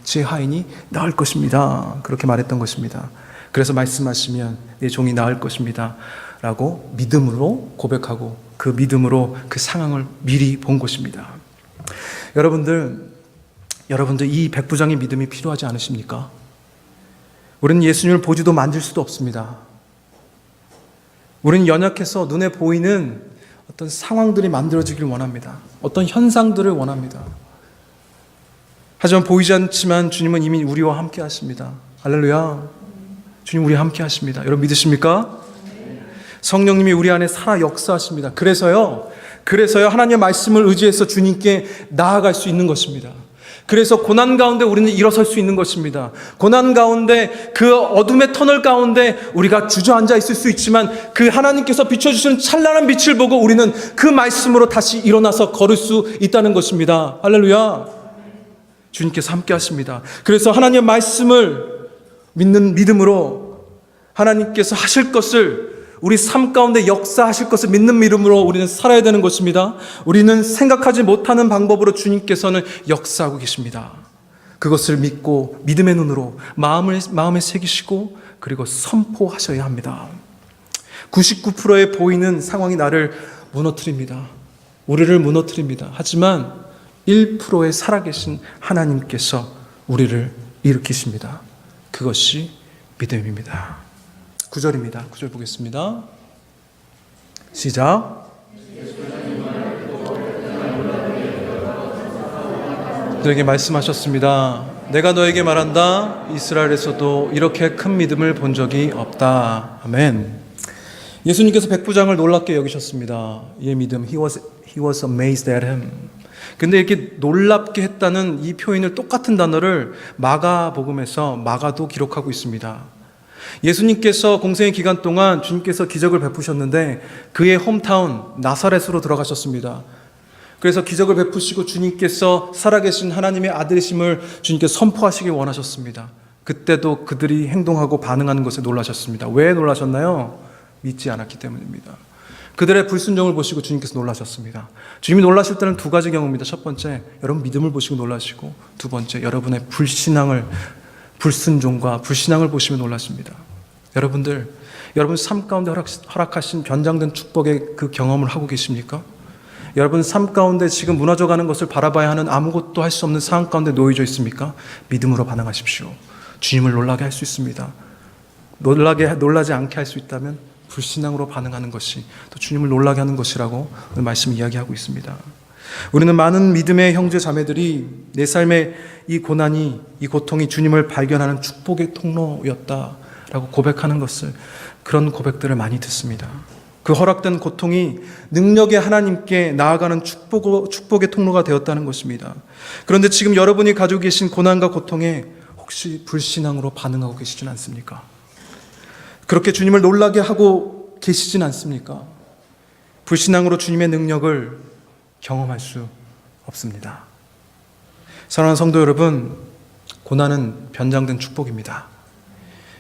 제 하인이 나을 것입니다. 그렇게 말했던 것입니다. 그래서 말씀하시면 내 종이 나을 것입니다. 라고 믿음으로 고백하고 그 믿음으로 그 상황을 미리 본 것입니다. 여러분들 이 백부장의 믿음이 필요하지 않으십니까? 우리는 예수님을 보지도 만질 수도 없습니다. 우리는 연약해서 눈에 보이는 어떤 상황들이 만들어지길 원합니다. 어떤 현상들을 원합니다. 하지만 보이지 않지만 주님은 이미 우리와 함께 하십니다. 할렐루야. 주님 우리와 함께 하십니다. 여러분 믿으십니까? 성령님이 우리 안에 살아 역사하십니다. 그래서요 하나님의 말씀을 의지해서 주님께 나아갈 수 있는 것입니다. 그래서 고난 가운데 우리는 일어설 수 있는 것입니다. 고난 가운데 그 어둠의 터널 가운데 우리가 주저앉아 있을 수 있지만 그 하나님께서 비춰주시는 찬란한 빛을 보고 우리는 그 말씀으로 다시 일어나서 걸을 수 있다는 것입니다. 할렐루야. 주님께서 함께 하십니다. 그래서 하나님의 말씀을 믿는 믿음으로 하나님께서 하실 것을 우리 삶 가운데 역사하실 것을 믿는 믿음으로 우리는 살아야 되는 것입니다. 우리는 생각하지 못하는 방법으로 주님께서는 역사하고 계십니다. 그것을 믿고 믿음의 눈으로 마음에 새기시고 그리고 선포하셔야 합니다. 99%의 보이는 상황이 나를 무너뜨립니다. 우리를 무너뜨립니다. 하지만 1%의 살아계신 하나님께서 우리를 일으키십니다. 그것이 믿음입니다. 9절입니다. 9절 보겠습니다. 시작. 그들에게 말씀하셨습니다. 내가 너에게 말한다. 이스라엘에서도 이렇게 큰 믿음을 본 적이 없다. 아멘. 예수님께서 백부장을 놀랍게 여기셨습니다. 이의 믿음. He was amazed at him. 근데 이렇게 놀랍게 했다는 이 표현을 똑같은 단어를 마가복음에서 마가도 기록하고 있습니다. 예수님께서 공생의 기간 동안 주님께서 기적을 베푸셨는데 그의 홈타운 나사렛으로 들어가셨습니다. 그래서 기적을 베푸시고 주님께서 살아계신 하나님의 아들이심을 주님께서 선포하시길 원하셨습니다. 그때도 그들이 행동하고 반응하는 것에 놀라셨습니다. 왜 놀라셨나요? 믿지 않았기 때문입니다. 그들의 불순종을 보시고 주님께서 놀라셨습니다. 주님이 놀라실 때는 두 가지 경우입니다. 첫 번째, 여러분 믿음을 보시고 놀라시고, 두 번째, 여러분의 불순종과 불신앙을 보시며 놀라십니다. 여러분 삶 가운데 허락하신 변장된 축복의 그 경험을 하고 계십니까? 여러분 삶 가운데 지금 무너져가는 것을 바라봐야 하는 아무것도 할 수 없는 상황 가운데 놓여져 있습니까? 믿음으로 반응하십시오. 주님을 놀라게 할 수 있습니다. 놀라지 않게 할 수 있다면 불신앙으로 반응하는 것이 또 주님을 놀라게 하는 것이라고 오늘 말씀 이야기하고 있습니다. 우리는 많은 믿음의 형제 자매들이 내 삶의 이 고난이, 이 고통이 주님을 발견하는 축복의 통로였다라고 고백하는 것을, 그런 고백들을 많이 듣습니다. 그 허락된 고통이 능력의 하나님께 나아가는 축복의 통로가 되었다는 것입니다. 그런데 지금 여러분이 가지고 계신 고난과 고통에 혹시 불신앙으로 반응하고 계시진 않습니까? 그렇게 주님을 놀라게 하고 계시진 않습니까? 불신앙으로 주님의 능력을 경험할 수 없습니다. 사랑하는 성도 여러분, 고난은 변장된 축복입니다.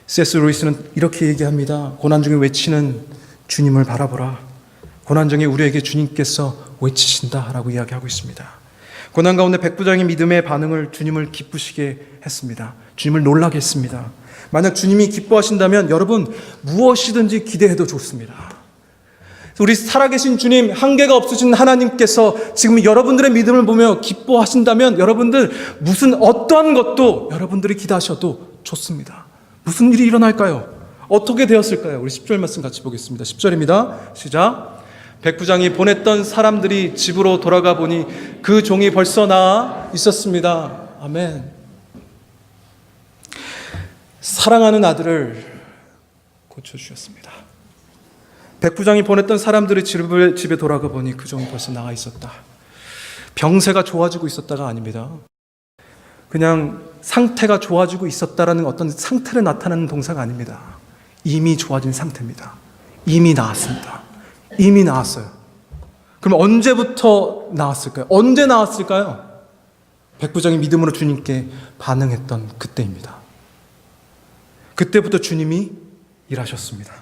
C.S. 루이스는 이렇게 얘기합니다. 고난 중에 외치는 주님을 바라보라. 고난 중에 우리에게 주님께서 외치신다라고 이야기하고 있습니다. 고난 가운데 백부장의 믿음의 반응을 주님을 기쁘시게 했습니다. 주님을 놀라게 했습니다. 만약 주님이 기뻐하신다면 여러분 무엇이든지 기대해도 좋습니다. 우리 살아계신 주님, 한계가 없으신 하나님께서 지금 여러분들의 믿음을 보며 기뻐하신다면 여러분들 어떠한 것도 여러분들이 기대하셔도 좋습니다. 무슨 일이 일어날까요? 어떻게 되었을까요? 우리 10절 말씀 같이 보겠습니다. 10절입니다. 시작. 백부장이 보냈던 사람들이 집으로 돌아가 보니 그 종이 벌써 나아 있었습니다. 아멘. 사랑하는 아들을 고쳐주셨습니다. 백부장이 보냈던 사람들이 집에 돌아가 보니 그 종이 벌써 나아 있었다. 병세가 좋아지고 있었다가 아닙니다. 그냥 상태가 좋아지고 있었다라는 어떤 상태를 나타내는 동사가 아닙니다. 이미 좋아진 상태입니다. 이미 나았습니다. 이미 나았어요. 그럼 언제부터 나았을까요? 언제 나았을까요? 백부장이 믿음으로 주님께 반응했던 그때입니다. 그때부터 주님이 일하셨습니다.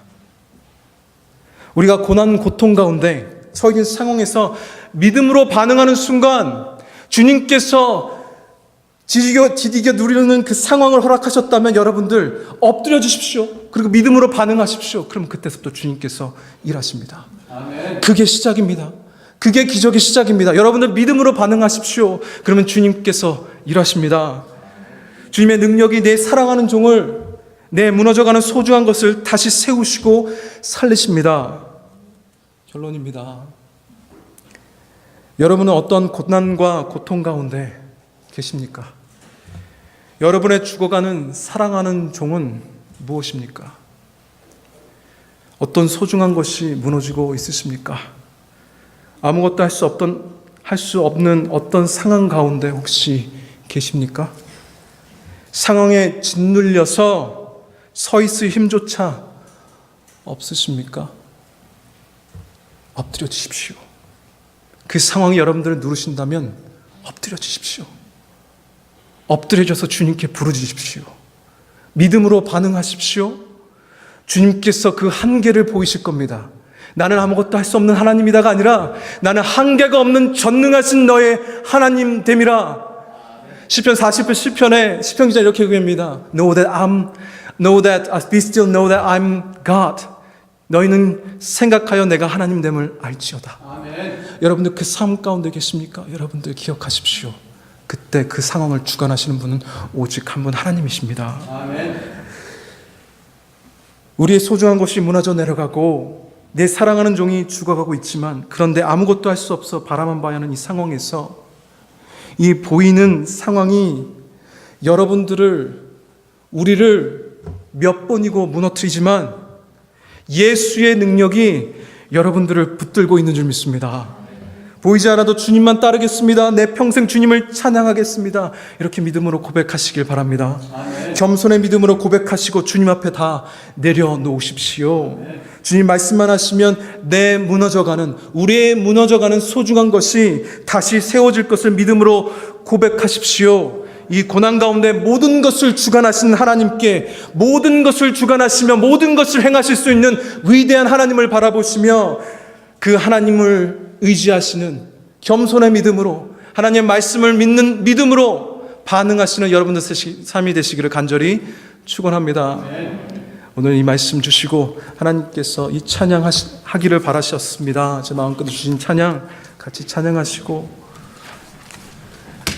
우리가 고난 고통 가운데 처해 있는 상황에서 믿음으로 반응하는 순간 주님께서 디디겨 누리는 그 상황을 허락하셨다면 여러분들 엎드려 주십시오. 그리고 믿음으로 반응하십시오. 그럼 그때부터 주님께서 일하십니다. 아멘. 그게 시작입니다. 그게 기적의 시작입니다. 여러분들 믿음으로 반응하십시오. 그러면 주님께서 일하십니다. 주님의 능력이 내 사랑하는 종을, 내 무너져가는 소중한 것을 다시 세우시고 살리십니다. 결론입니다. 여러분은 어떤 고난과 고통 가운데 계십니까? 여러분의 죽어가는 사랑하는 종은 무엇입니까? 어떤 소중한 것이 무너지고 있으십니까? 아무것도 할 수 없는 어떤 상황 가운데 혹시 계십니까? 상황에 짓눌려서 서 있을 힘조차 없으십니까? 엎드려 주십시오. 그 상황이 여러분들을 누르신다면 엎드려 주십시오. 엎드려져서 주님께 부르짖으십시오. 믿음으로 반응하십시오. 주님께서 그 한계를 보이실 겁니다. 나는 아무것도 할 수 없는 하나님이다가 아니라 나는 한계가 없는 전능하신 너의 하나님 됨이라. 시편 40편 시편 기자 이렇게 얘기합니다. Be still know that I'm God. 너희는 생각하여 내가 하나님 됨을 알지어다. 아멘. 여러분들 그 삶 가운데 계십니까? 여러분들 기억하십시오. 그때 그 상황을 주관하시는 분은 오직 한 분 하나님이십니다. 아멘. 우리의 소중한 것이 무너져 내려가고 내 사랑하는 종이 죽어가고 있지만 그런데 아무것도 할 수 없어 바라만 봐야 하는 이 상황에서 이 보이는 상황이 우리를 몇 번이고 무너뜨리지만 예수의 능력이 여러분들을 붙들고 있는 줄 믿습니다. 보이지 않아도 주님만 따르겠습니다. 내 평생 주님을 찬양하겠습니다. 이렇게 믿음으로 고백하시길 바랍니다. 겸손의 믿음으로 고백하시고 주님 앞에 다 내려놓으십시오. 주님 말씀만 하시면 내 무너져가는, 우리의 무너져가는 소중한 것이 다시 세워질 것을 믿음으로 고백하십시오. 이 고난 가운데 모든 것을 주관하신 하나님께, 모든 것을 주관하시며 모든 것을 행하실 수 있는 위대한 하나님을 바라보시며 그 하나님을 의지하시는 겸손의 믿음으로, 하나님의 말씀을 믿는 믿음으로 반응하시는 여러분들 삶이 되시기를 간절히 축원합니다. 오늘 이 말씀 주시고 하나님께서 이 찬양하기를 바라셨습니다. 제 마음껏 주신 찬양 같이 찬양하시고,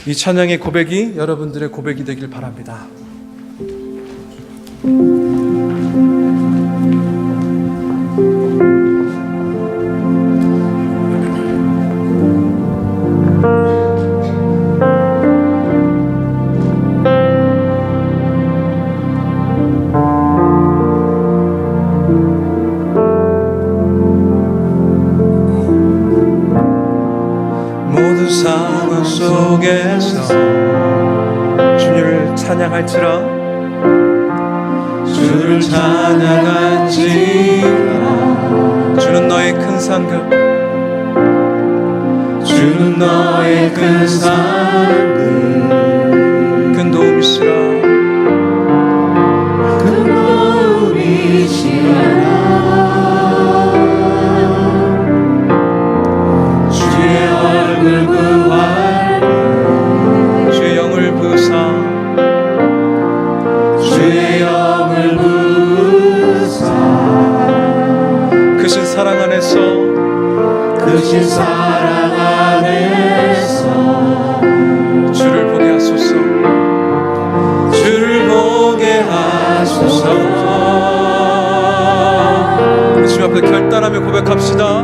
이 찬양의 고백이 여러분들의 고백이 되길 바랍니다. 모든 상황 속에서 주님을 찬양할지라, 주를 찬양할지라. 주는 너의 큰 상급, 주는 너의 큰 상급, 큰 도움이시라, 큰 도움이시라. 주의 얼굴 구할 주의 영을 부사, 주의 영을 부사. 크신 사랑 안에서, 크신 사랑 안에서 주를 보게 하소서, 주를 보게 하소서. 주님 앞에 결단하며 고백합시다.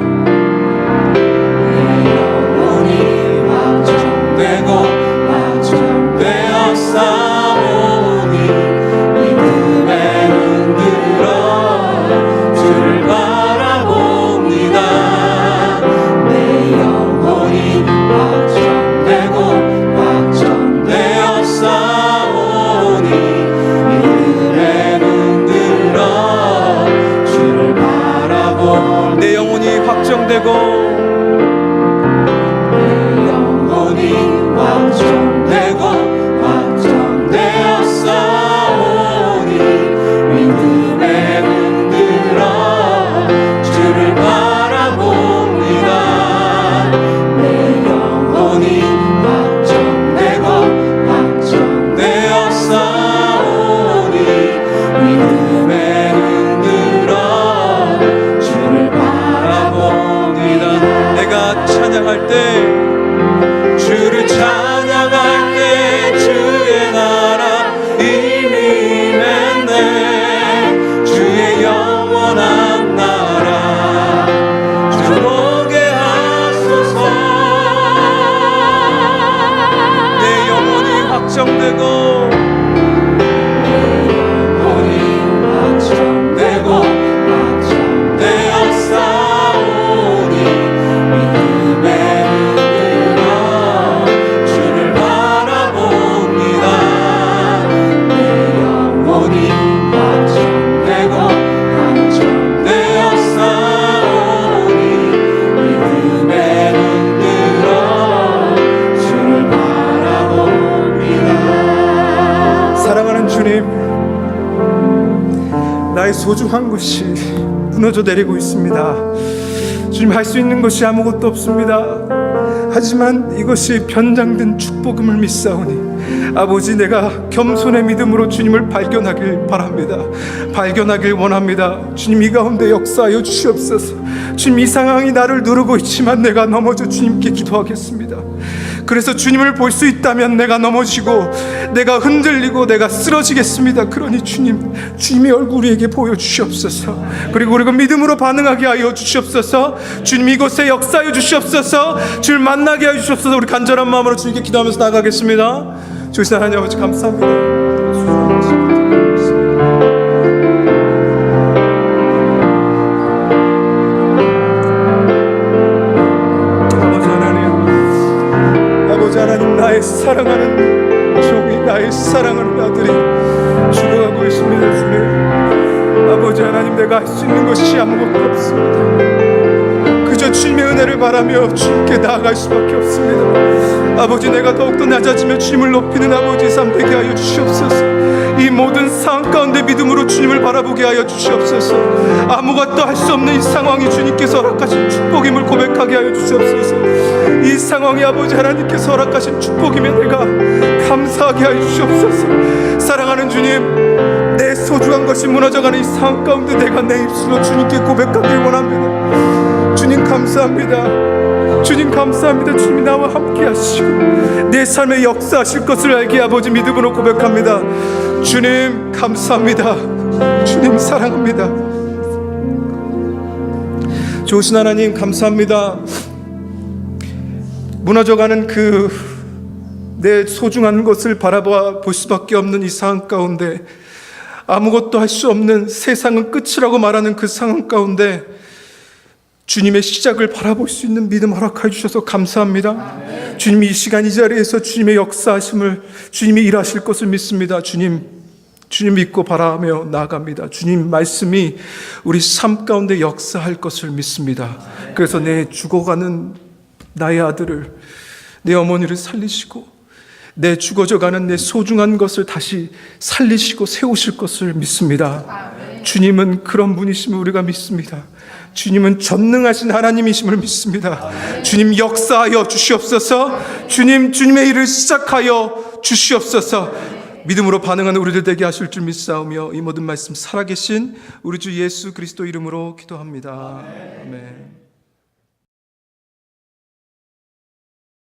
나의 소중한 것이 무너져 내리고 있습니다. 주님, 할 수 있는 것이 아무것도 없습니다. 하지만 이것이 변장된 축복임을 믿사오니 아버지, 내가 겸손의 믿음으로 주님을 발견하길 바랍니다. 발견하길 원합니다. 주님, 이 가운데 역사하여 주시옵소서. 주님, 이 상황이 나를 누르고 있지만 내가 넘어져 주님께 기도하겠습니다. 그래서 주님을 볼 수 있다면 내가 넘어지고 내가 흔들리고 내가 쓰러지겠습니다. 그러니 주님, 주님의 얼굴 우리에게 보여주시옵소서. 그리고 우리가 믿음으로 반응하게 하여 주시옵소서. 주님, 이곳에 역사하여 주시옵소서. 주를 만나게 하여 주시옵소서. 우리 간절한 마음으로 주님께 기도하면서 나가겠습니다. 주신 하나님 아버지, 감사합니다. 아버지 하나님, 사랑하는 종이, 나의 사랑하는 아들이 죽어가고 있습니다. 주님, 아버지 하나님, 내가 할 수 있는 것이 아무것도 없습니다. 그저 주님의 은혜를 바라며 주님께 나아갈 수밖에 없습니다. 아버지, 내가 더욱더 낮아지며 주님을 높이는 아버지의 삶 되게 하여 주시옵소서. 이 모든 상황 가운데 믿음으로 주님을 바라보게 하여 주시옵소서. 아무것도 할 수 없는 이 상황이 주님께서 허락하신 축복임을 고백하게 하여 주시옵소서. 이 상황이 아버지 하나님께서 허락하신 축복이며 내가 감사하게 하여 주시옵소서. 사랑하는 주님, 내 소중한 것이 무너져가는 이 상황 가운데 내가 내 입술로 주님께 고백하길 원합니다. 주님 감사합니다. 주님 감사합니다. 주님이 나와 함께 하시고 내 삶에 역사하실 것을 알게 아버지 믿음으로 고백합니다. 주님 감사합니다. 주님 사랑합니다. 좋으신 하나님 감사합니다. 무너져가는 내 소중한 것을 바라봐 볼 수밖에 없는 이 상황 가운데, 아무것도 할 수 없는, 세상은 끝이라고 말하는 그 상황 가운데 주님의 시작을 바라볼 수 있는 믿음 허락해 주셔서 감사합니다. 주님이 이 시간 이 자리에서 주님의 역사하심을, 주님이 일하실 것을 믿습니다. 주님 믿고 바라며 나아갑니다. 주님 말씀이 우리 삶 가운데 역사할 것을 믿습니다. 그래서 내 죽어가는 나의 아들을, 내 어머니를 살리시고 내 죽어져가는 내 소중한 것을 다시 살리시고 세우실 것을 믿습니다. 주님은 그런 분이심을 우리가 믿습니다. 주님은 전능하신 하나님이심을 믿습니다. 주님 역사하여 주시옵소서. 주님의 일을 시작하여 주시옵소서. 믿음으로 반응하는 우리들 되게 하실 줄 믿사오며 이 모든 말씀 살아계신 우리 주 예수 그리스도 이름으로 기도합니다. 아멘.